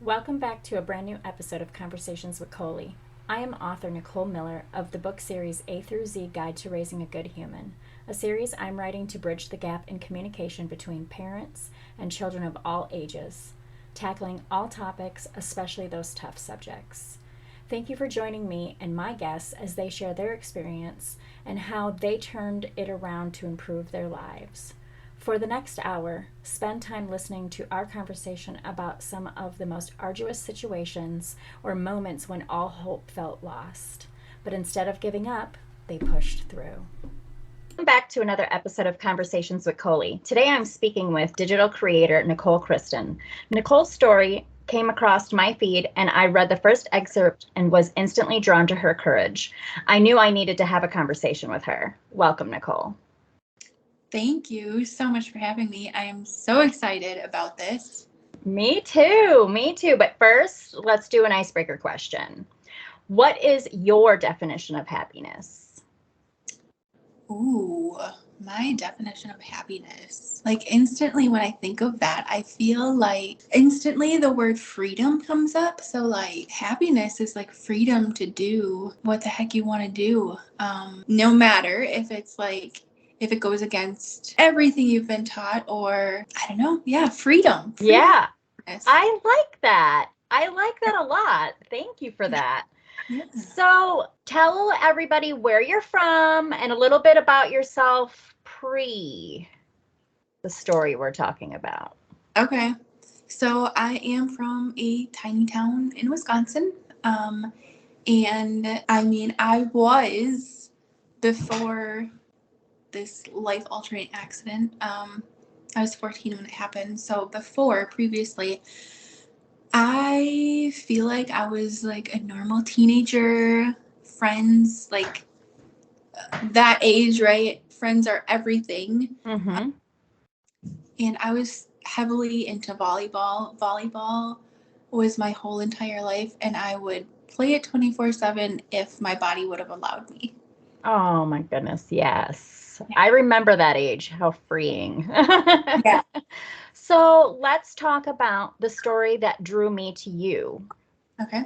Welcome back to a brand new episode of Conversations with Colie. I am author Nicole Miller of the book series A through Z Guide to Raising a Good Human, a series I'm writing to bridge the gap in communication between parents and children of all ages, tackling all topics, especially those tough subjects. Thank you for joining me and my guests as they share their experience and how they turned it around to improve their lives. For the next hour, spend time listening to our conversation about some of the most arduous situations or moments when all hope felt lost. But instead of giving up, they pushed through. Welcome back to another episode of Conversations with Colie. Today I'm speaking with digital creator Nicole Kristan. Nicole's story came across my feed and I read the first excerpt and was instantly drawn to her courage. I knew I needed to have a conversation with her. Welcome, Nicole. Thank you so much for having me. I am so excited about this. Me too. But first, let's do an icebreaker question. What is your definition of happiness? Ooh, my definition of happiness. Like instantly when I think of that, I feel like instantly the word freedom comes up. So like happiness is like freedom to do what the heck you want to do. No matter if it's like if it goes against everything you've been taught or I don't know. Yeah, freedom. Yeah, I like that. I like that a lot. Thank you for that. Yeah. So tell everybody where you're from and a little bit about yourself pre the story we're talking about. Okay. So I am from a tiny town in Wisconsin. And I mean, I was before this life altering accident. I was 14 when it happened. So previously, I feel like I was like a normal teenager, friends, like that age, right? Friends are everything. Mm-hmm. And I was heavily into volleyball. Volleyball was my whole entire life, and I would play it 24/7 if my body would have allowed me. Oh my goodness, yes. I remember that age, how freeing. Yeah. So let's talk about the story that drew me to you. Okay.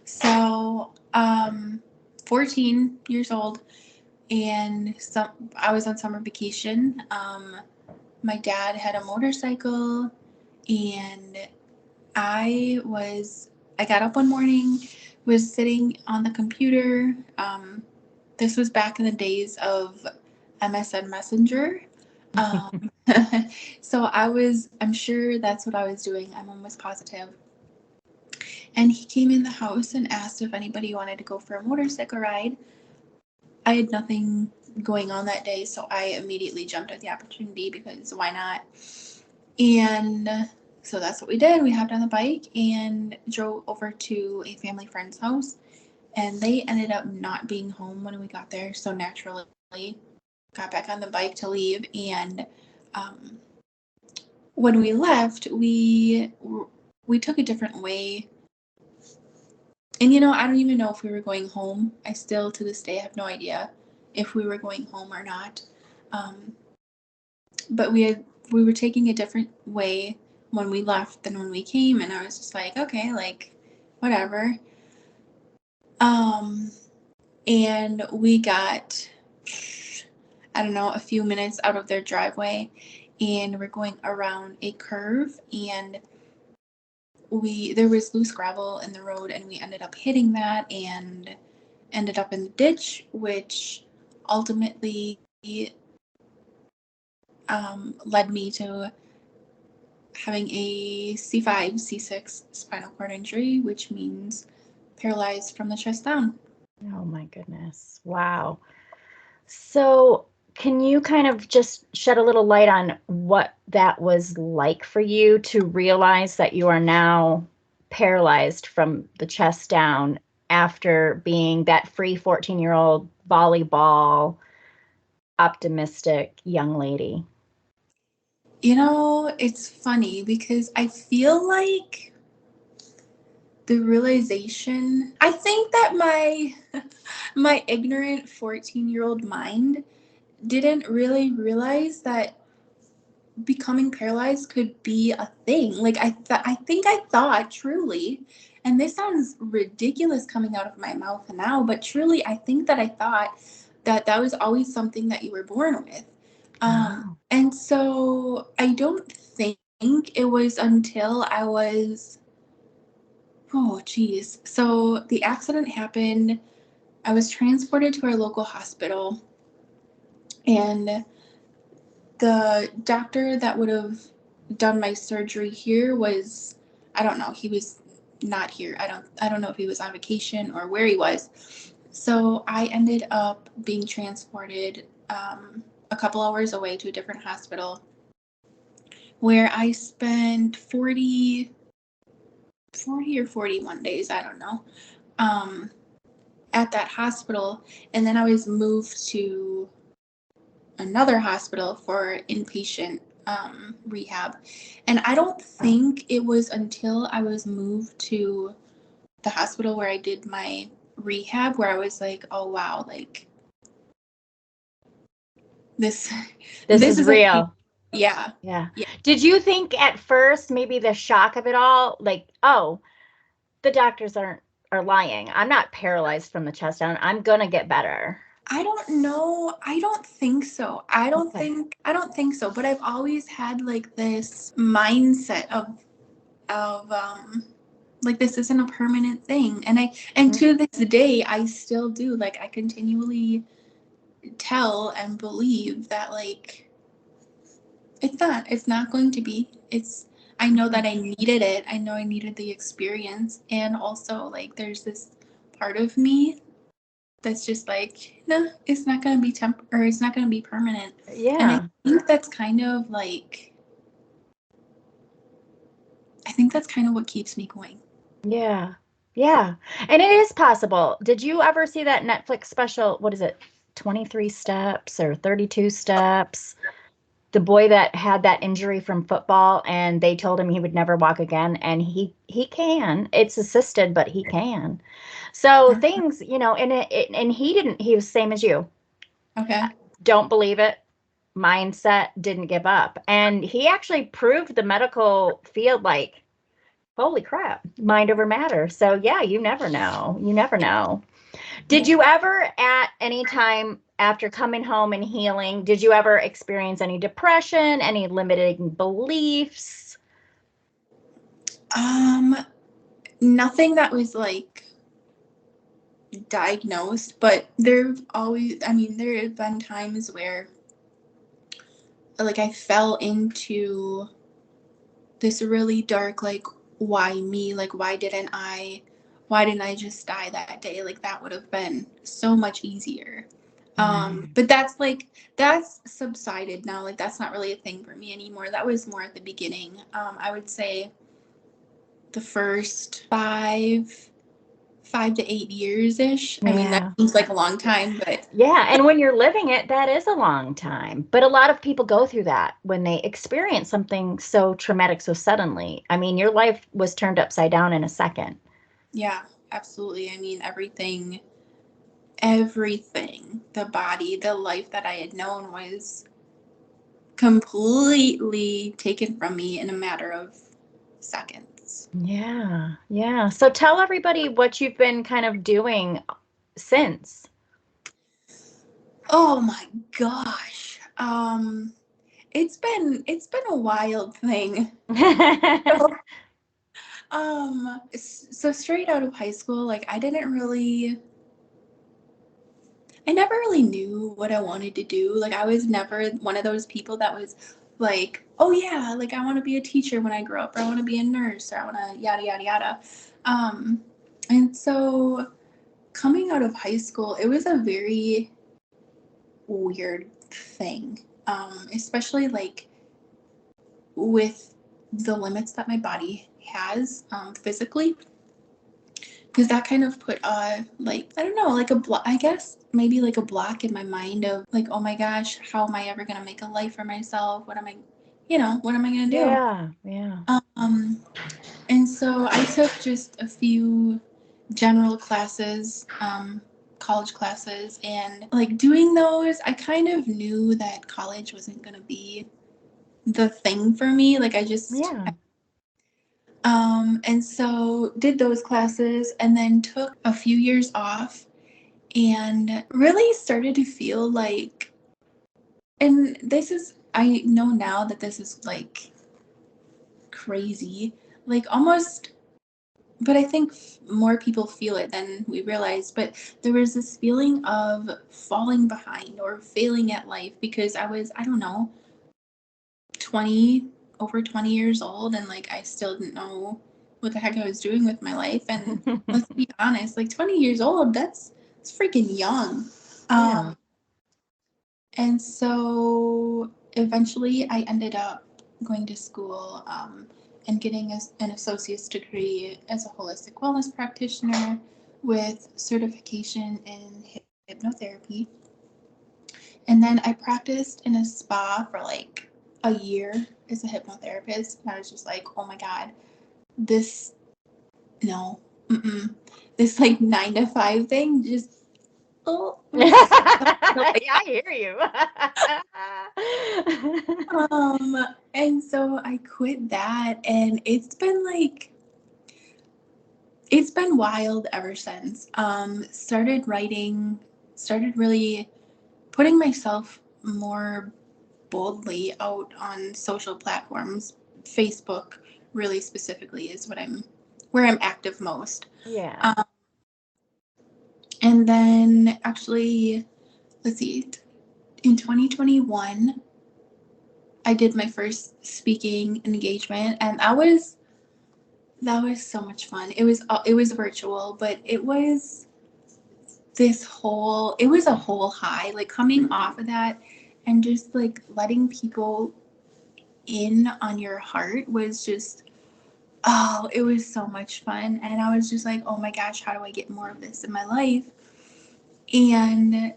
So, 14 years old, and I was on summer vacation. My dad had a motorcycle, and I got up one morning, was sitting on the computer. This was back in the days of MSN Messenger. Um, so I'm sure that's what I was doing. I'm almost positive. And he came in the house and asked if anybody wanted to go for a motorcycle ride. I had nothing going on that day, so I immediately jumped at the opportunity because why not? And so that's what we did. We hopped on the bike and drove over to a family friend's house. And they ended up not being home when we got there. So naturally, got back on the bike to leave. And um, when we left, we took a different way. And I don't even know if we were going home. I still, to this day, have no idea if we were going home or not. Um, but we were taking a different way when we left than when we came, and I was just like, okay, like whatever. And we got, I don't know, a few minutes out of their driveway, and we're going around a curve, and there was loose gravel in the road, and we ended up hitting that and ended up in the ditch, which ultimately led me to having a C5, C6 spinal cord injury, which means paralyzed from the chest down. Oh my goodness. Wow. So, can you kind of just shed a little light on what that was like for you to realize that you are now paralyzed from the chest down after being that free 14-year-old volleyball optimistic young lady? It's funny because I feel like the realization, I think that my my ignorant 14-year-old mind didn't really realize that becoming paralyzed could be a thing. Like I think I thought truly, and this sounds ridiculous coming out of my mouth now, but truly I think that I thought that that was always something that you were born with. Oh. And so I don't think it was until I was, oh geez. So the accident happened. I was transported to our local hospital, and the doctor that would have done my surgery here was, I don't know, he was not here. I don't know if he was on vacation or where he was. So I ended up being transported a couple hours away to a different hospital where I spent 40 or 41 days, I don't know, um, at that hospital. And then I was moved to another hospital for inpatient rehab. And I don't think it was until I was moved to the hospital where I did my rehab where I was like, oh wow, like this This this is is a thing. real. Yeah. Yeah. Yeah. Did you think at first maybe the shock of it all, like, oh, the doctors are lying. I'm not paralyzed from the chest down. I'm gonna get better. I don't know. I don't think so. Okay. I don't think so, but I've always had like this mindset of like this isn't a permanent thing. And Mm. to this day I still do. Like I continually tell and believe that like it's not going to be. It's I know that I needed it. I know I needed the experience, and also like there's this part of me that's just like, no, it's not going to be or it's not going to be permanent. And Yeah. I think that's kind of what keeps me going. Yeah. Yeah. And it is possible. Did you ever see that Netflix special? What is it? 23 steps or 32 steps? The boy that had that injury from football and they told him he would never walk again and he can. It's assisted, but he can. So things, and he was same as you. Okay. Don't believe it. Mindset, didn't give up. And he actually proved the medical field like, holy crap, mind over matter. So yeah, you never know. You never know. Did you ever at any time after coming home and healing, did you ever experience any depression, any limiting beliefs? Um, Nothing that was like diagnosed, but there have been times where like I fell into this really dark, like, why me? Like, why didn't I just die that day? Like, that would have been so much easier. Mm. But that's subsided now. Like, that's not really a thing for me anymore. That was more at the beginning. I would say the first 5 to 8 years ish. I mean, that Yeah. seems like a long time, but Yeah. And when you're living it, that is a long time. But a lot of people go through that when they experience something so traumatic so suddenly. I mean, your life was turned upside down in a second. yeah, absolutely. I mean, everything, the body, the life that I had known was completely taken from me in a matter of seconds. Yeah. Yeah. So tell everybody what you've been kind of doing since. Oh my gosh. It's been a wild thing. So, so straight out of high school, like I never really knew what I wanted to do. Like I was never one of those people that was like, oh yeah, like I want to be a teacher when I grow up, or I want to be a nurse, or I want to yada yada yada. Um, and so coming out of high school, it was a very weird thing, especially like with the limits that my body has physically, because that kind of put like I don't know, like a block, I guess maybe like a block in my mind of like, oh my gosh, how am I ever gonna make a life for myself? What am I gonna do? Yeah. Yeah. um and so I took just a few general classes, college classes, and like doing those I kind of knew that college wasn't gonna be the thing for me. Like I just, Yeah. and so did those classes and then took a few years off and really started to feel like, and this is, I know now that this is like crazy, like almost, but I think more people feel it than we realize. But there was this feeling of falling behind or failing at life because I was, I don't know, 20, over 20 years old, and like I still didn't know what the heck I was doing with my life. And let's be honest, like 20 years old, it's freaking young. Yeah. And so eventually I ended up going to school and getting an associate's degree as a holistic wellness practitioner with certification in hypnotherapy. And then I practiced in a spa for like a year as a hypnotherapist. And I was just like, oh my God, this, no, this like 9 to 5 thing just, oh, was Yeah, I hear you. and so I quit that, and it's been wild ever since. Started writing, started really putting myself more boldly out on social platforms. Facebook, really specifically, is where I'm active most. Yeah. And then actually, let's see, in 2021, I did my first speaking engagement, and that was so much fun. It was virtual, but it was it was a whole high, like coming off of that and just like letting people in on your heart was just, oh, it was so much fun. And I was just like, oh my gosh, how do I get more of this in my life? And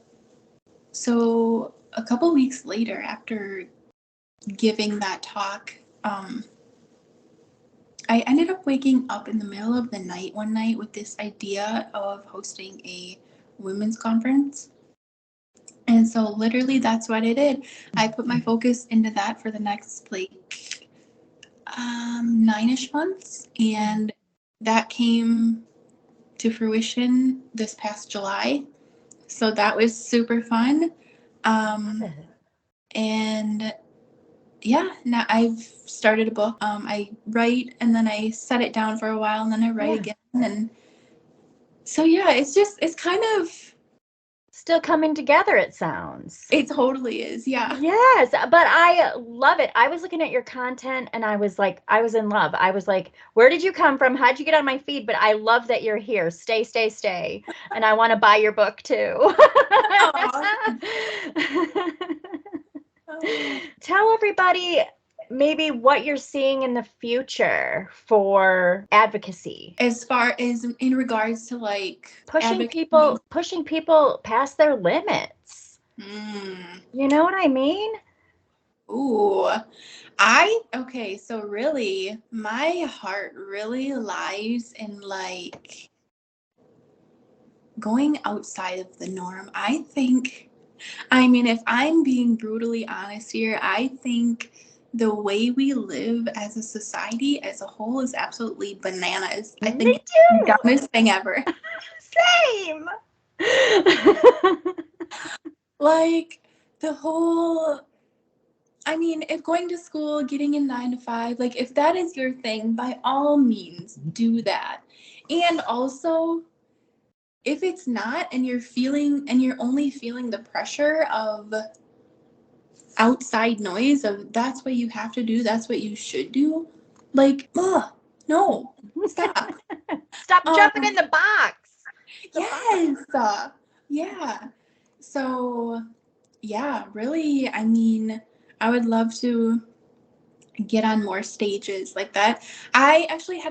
so a couple weeks later, after giving that talk, I ended up waking up in the middle of the night one night with this idea of hosting a women's conference. And so literally that's what I did. I put my focus into that for the next like 9-ish months, and that came to fruition this past July. So that was super fun. And yeah, now I've started a book. I write and then I set it down for a while and then I write again. And so yeah, it's kind of, Still coming together, it sounds. it totally is. Yeah. Yes, but I love it. I was looking at your content and I was like, I was in love. I was like, where did you come from? How'd you get on my feed? But I love that you're here. Stay, stay, stay. And I want to buy your book too. Tell everybody maybe what you're seeing in the future for advocacy. As far as in regards to like Pushing advocacy. people past their limits. You know what I mean? Ooh, okay, so really, my heart really lies in like going outside of the norm. I mean, if I'm being brutally honest here, I think the way we live as a society as a whole is absolutely bananas. I think Me it's the too. dumbest thing ever. Same. Like the whole, I mean, if going to school, getting in 9 to 5, like if that is your thing, by all means, do that. And also, if it's not, and you're only feeling the pressure of outside noise of that's what you have to do, that's what you should do, like, no, stop. Stop jumping in Um, the box. yes, yeah. So, yeah, really, I mean, I would love to get on more stages like that. I actually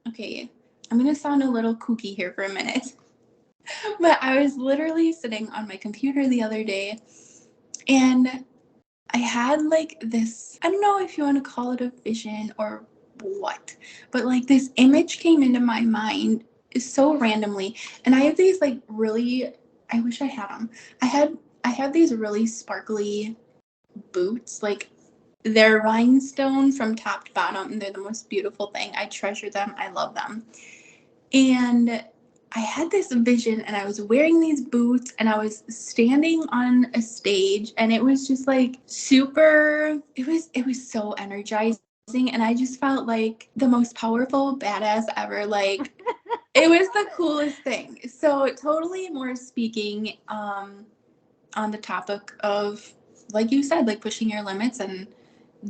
okay, I'm gonna sound a little kooky here for a minute, but I was literally sitting on my computer the other day and I had like this, I don't know if you want to call it a vision or what, but like this image came into my mind so randomly. And I have these like really, I wish I had them. I had these really sparkly boots, like they're rhinestone from top to bottom. They're the most beautiful thing. I treasure them. I love them. And I had this vision, and I was wearing these boots, and I was standing on a stage, and it was just like super, it was so energizing. And I just felt like the most powerful badass ever. Like, it was the coolest thing. So totally more speaking on the topic of, like you said, like pushing your limits and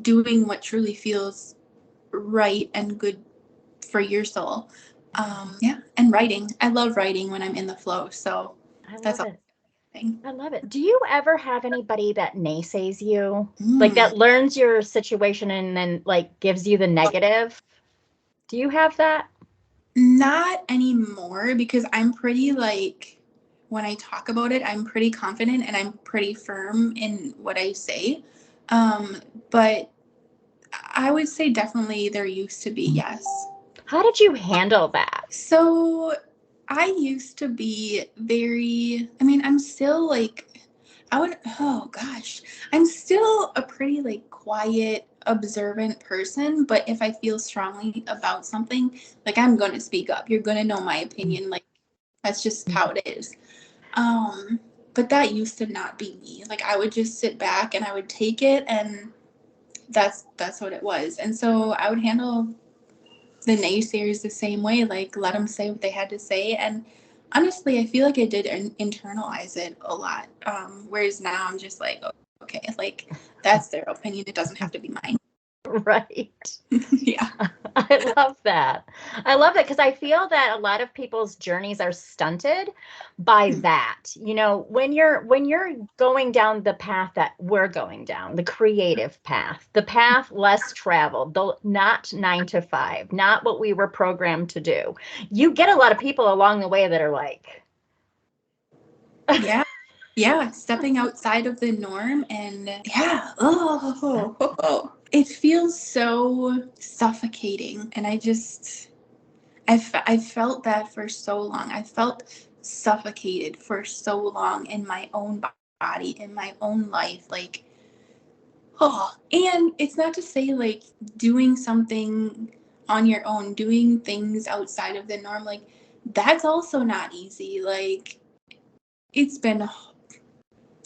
doing what truly feels right and good for your soul. Yeah, and writing. I love writing when I'm in the flow. So I that's love a it. thing. I love it. Do you ever have anybody that naysays you? Like Mm, that learns your situation and then like gives you the negative? Do you have that? not anymore, because I'm pretty like, when I talk about it, I'm pretty confident and I'm pretty firm in what I say. But I would say definitely there used to be, yes. How did you handle that? So I used to be very, I mean, I'm still like, oh gosh, I'm still a pretty like quiet, observant person. But if I feel strongly about something, like I'm going to speak up. You're going to know my opinion. Like, that's just how it is. Um, but that used to not be me. Like, I would just sit back and I would take it, and that's what it was. And so I would handle the naysayers the same way, like let them say what they had to say. And honestly, I feel like I did internalize it a lot. Whereas now I'm just like, oh, okay, like that's their opinion. It doesn't have to be mine. Right. Yeah. I love that. I love that because I feel that a lot of people's journeys are stunted by that. You know, when you're going down the path that we're going down, the creative path, the path less traveled, the not 9 to 5, not what we were programmed to do. You get a lot of people along the way that are like, Yeah. Yeah. Stepping outside of the norm, and yeah. Oh. It feels so suffocating. And I felt that for so long. I felt suffocated for so long in my own body, in my own life. Like, oh, and it's not to say like doing something on your own, doing things outside of the norm, like that's also not easy. Like, it's been,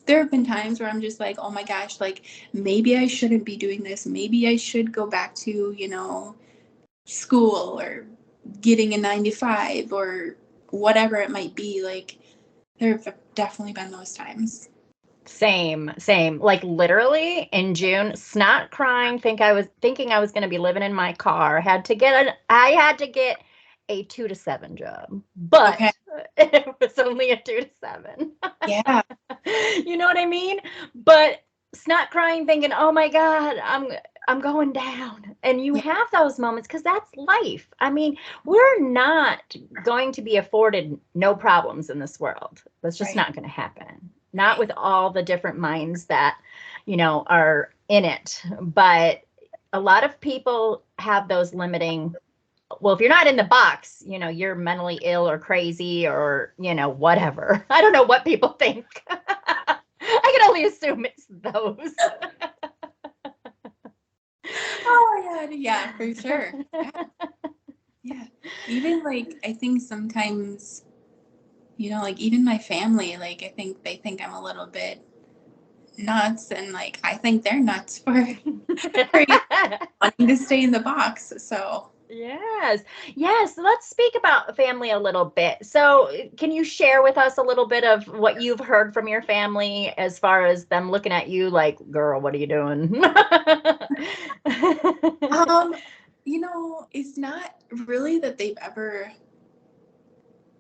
there have been times where I'm just like, oh my gosh, like maybe I shouldn't be doing this. Maybe I should go back to, school, or getting a 9 to 5, or whatever it might be. Like, there have definitely been those times. same. Like literally in June, snot crying, thinking I was going to be living in my car. I had to get a 2 to 7 job, Okay. but it was only a 2 to 7. Yeah. You know what I mean? But snot crying, thinking, "Oh my God, I'm going down." And you Yeah. have those moments because that's life. I mean, we're not going to be afforded no problems in this world. That's just Right. not going to happen. Not Right. with all the different minds that, are in it. But a lot of people have those limiting, well, if you're not in the box, you're mentally ill or crazy or, whatever. I don't know what people think. I can only assume it's those. Oh my God. Yeah, for sure. Yeah. Yeah. Even like, I think sometimes, like even my family, like I think they think I'm a little bit nuts, and like I think they're nuts for wanting to stay in the box. So Yes. Yes. Let's speak about family a little bit. So, can you share with us a little bit of what you've heard from your family as far as them looking at you like, girl, what are you doing? um, it's not really that they've ever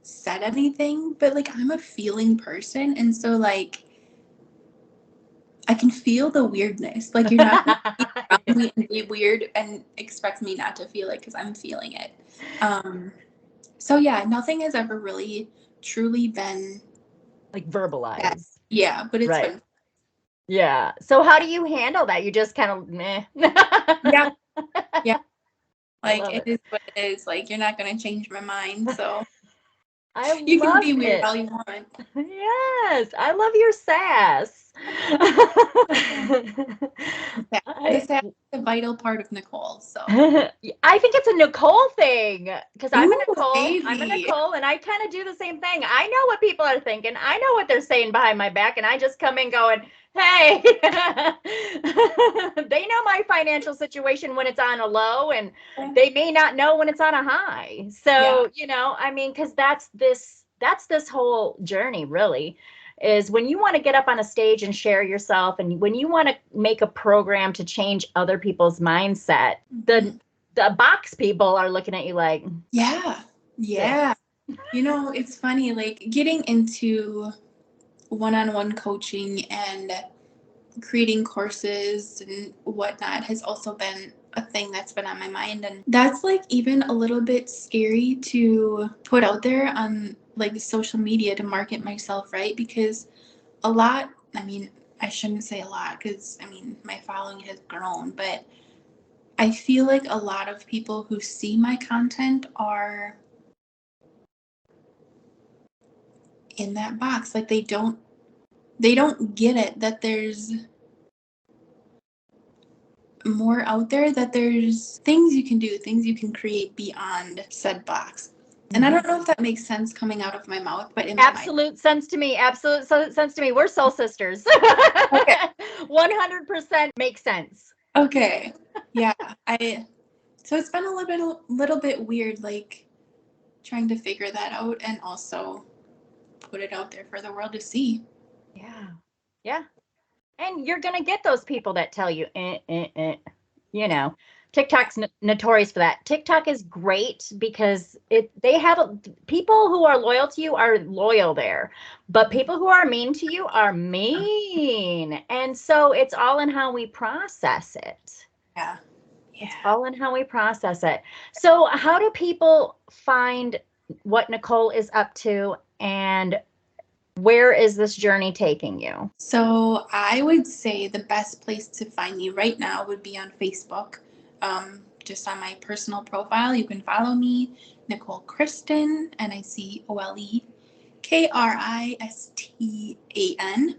said anything, but like I'm a feeling person, and so like I can feel the weirdness. Like, you're not gonna be around me and be weird and expect me not to feel it, because I'm feeling it. Um, so yeah, nothing has ever really truly been Like that. verbalized. Yeah, but it's Right. been. Yeah. So how do you handle that? You just kind of meh. Yeah, yeah. I Like, love it it. is what it is. Like, you're not gonna change my mind. So I you can love be weird it. all you want. Yes, I love your sass. The sad is a vital part of Nicole. So, I think it's a Nicole thing because I'm a ooh, Nicole. I'm a maybe. Nicole, and I kind of do the same thing. I know what people are thinking. I know what they're saying behind my back, and I just come in going, "Hey," they know my financial situation when it's on a low, and they may not know when it's on a high. So, I mean, because that's this whole journey, really, is when you want to get up on a stage and share yourself, and when you want to make a program to change other people's mindset, the box people are looking at you like, yeah. It's funny, like getting into one-on-one coaching and creating courses and whatnot has also been a thing that's been on my mind. And that's like even a little bit scary to put out there on like social media to market myself, right? Because a lot, I mean, I shouldn't say a lot because I mean, my following has grown, but I feel like a lot of people who see my content are in that box. Like they don't get it that there's more out there, that there's things you can do, things you can create beyond said box. And I don't know if that makes sense coming out of my mouth, but in my mind. absolute sense to me. Absolute sense to me. We're soul sisters. Okay. 100% makes sense. Okay. Yeah. So it's been a little bit weird, like trying to figure that out and also put it out there for the world to see. Yeah. Yeah. And you're going to get those people that tell you, you know, TikTok's notorious for that. TikTok is great because they have people who are loyal to you are loyal there, but people who are mean to you are mean. And so it's all in how we process it. Yeah. It's all in how we process it. So how do people find what Nicole is up to, and where is this journey taking you? So I would say the best place to find me right now would be on Facebook. Just on my personal profile, you can follow me, Nicole Kristan, NicoleKristan.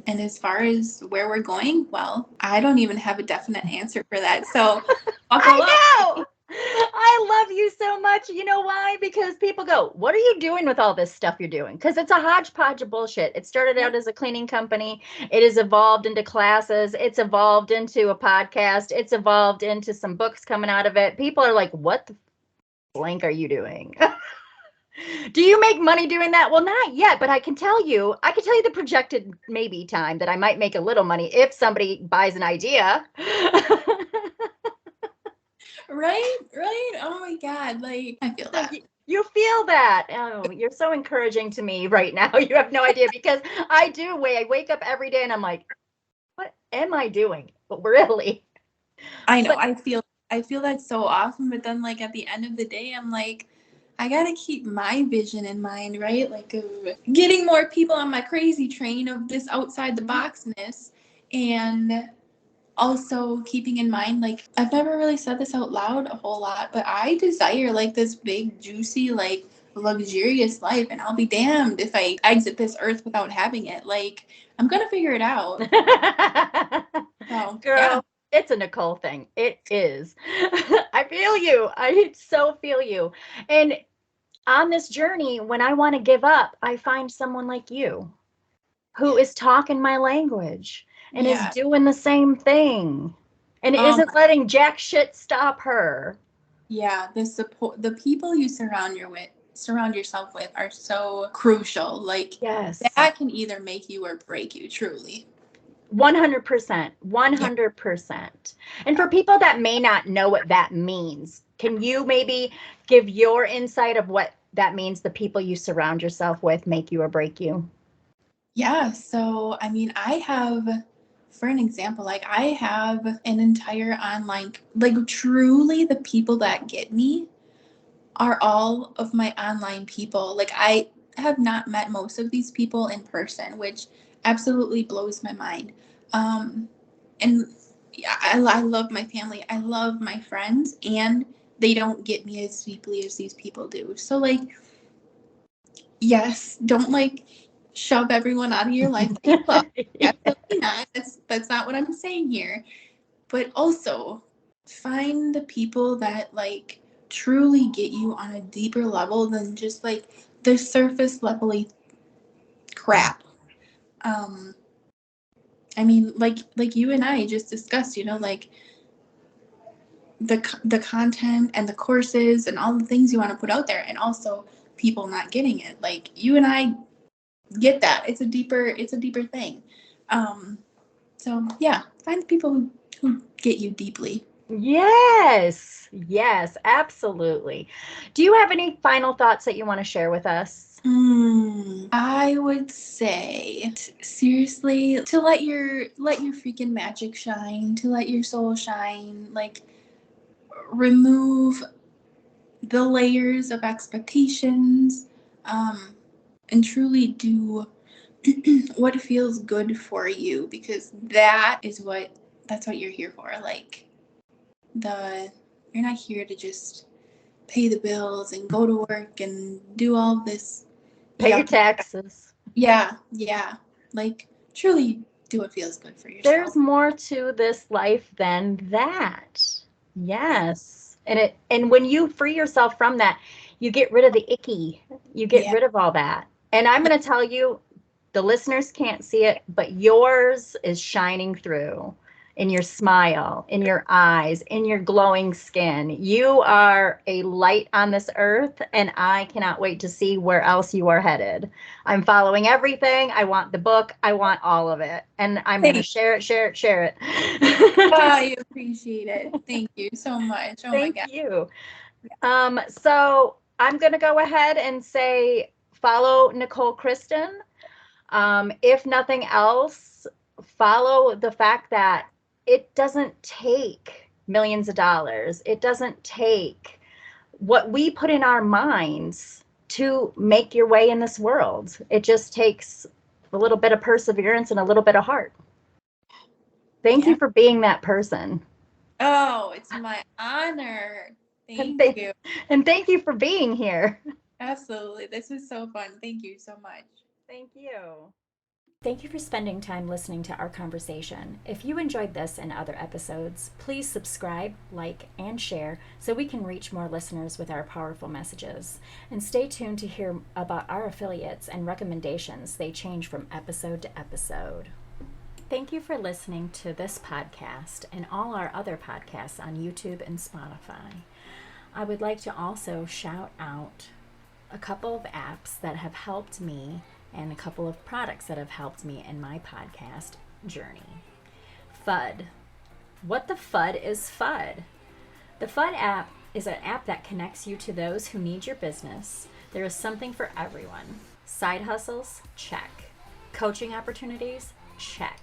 And as far as where we're going, well, I don't even have a definite answer for that. So buckle up. I know. I love you so much. You know why? Because people go, "What are you doing with all this stuff you're doing?" Because it's a hodgepodge of bullshit. It started out as a cleaning company. It has evolved into classes. It's evolved into a podcast. It's evolved into some books coming out of it. People are like, "What the blank are you doing?" Do you make money doing that? Well, not yet, but I can tell you the projected maybe time that I might make a little money if somebody buys an idea. Right? Oh my God. Like, I feel that. You feel that. Oh, you're so encouraging to me right now. You have no idea, because I wake up every day and I'm like, what am I doing? But really. I know. But I feel that so often, but then like at the end of the day, I'm like, I gotta keep my vision in mind, right? Like of getting more people on my crazy train of this outside the boxness, and also keeping in mind, like I've never really said this out loud a whole lot, but I desire like this big, juicy, like luxurious life, and I'll be damned if I exit this earth without having it. Like I'm gonna figure it out. So girl, yeah. it's a Nicole thing. It is. I feel you. I so feel you. And on this journey, when I want to give up, I find someone like you who is talking my language and is Yeah. doing the same thing and isn't letting jack shit stop her. Yeah, the people you surround yourself with are so crucial. Like Yes. that can either make you or break you, truly. 100%. Yeah. 100%. And for people that may not know what that means, can you maybe give your insight of what that means? The people you surround yourself with make you or break you? Yeah, so I mean, for an example, like I have an entire online, like truly the people that get me are all of my online people. Like I have not met most of these people in person, which absolutely blows my mind. And yeah, I love my family. I love my friends, and they don't get me as deeply as these people do. So like, yes, don't like shove everyone out of your life that you love. Yeah. Absolutely not. That's not what I'm saying here. But also find the people that like truly get you on a deeper level than just like the surface level crap. I mean, like you and I just discussed, like the content and the courses and all the things you want to put out there, and also people not getting it. Like you and I get that. It's a deeper thing. So yeah, find the people who get you deeply. Yes, absolutely. Do you have any final thoughts that you want to share with us? I would say seriously to let your freaking magic shine, to let your soul shine, like remove the layers of expectations, and truly do what feels good for you, because that's what you're here for. Like you're not here to just pay the bills and go to work and do all this. Pay your taxes. Yeah. Like truly do what feels good for yourself. There's more to this life than that. Yes. And when you free yourself from that, you get rid of the icky. You get rid of all that. And I'm going to tell you, the listeners can't see it, but yours is shining through in your smile, in your eyes, in your glowing skin. You are a light on this earth, and I cannot wait to see where else you are headed. I'm following everything. I want the book. I want all of it. And I'm going to share it. I appreciate it. Thank you so much. Oh my God. Thank you. So I'm going to go ahead and say follow Nicole Kristan. If nothing else, follow the fact that it doesn't take millions of dollars. It doesn't take what we put in our minds to make your way in this world. It just takes a little bit of perseverance and a little bit of heart. Thank you for being that person. Oh, it's my honor. Thank you. And thank you for being here. Absolutely. This was so fun. Thank you so much. Thank you. Thank you for spending time listening to our conversation. If you enjoyed this and other episodes, please subscribe, like, and share so we can reach more listeners with our powerful messages. And stay tuned to hear about our affiliates and recommendations. They change from episode to episode. Thank you for listening to this podcast and all our other podcasts on YouTube and Spotify. I would like to also shout out a couple of apps that have helped me and a couple of products that have helped me in my podcast journey. FUD. What the FUD is FUD? The FUD app is an app that connects you to those who need your business. There is something for everyone. Side hustles? Check. Coaching opportunities? Check.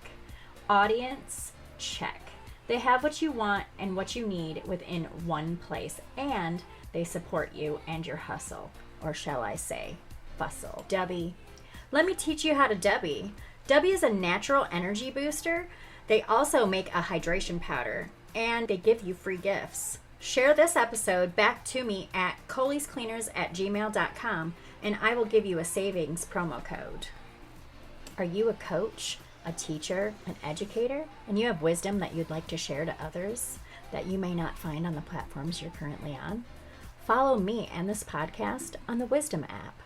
Audience? Check. They have what you want and what you need within one place, and they support you and your hustle, or shall I say, bustle. Debbie. Let me teach you how to Debbie. Debbie is a natural energy booster. They also make a hydration powder, and they give you free gifts. Share this episode back to me at coliescleaners@gmail.com, and I will give you a savings promo code. Are you a coach, a teacher, an educator, and you have wisdom that you'd like to share to others that you may not find on the platforms you're currently on? Follow me and this podcast on the Wisdom app.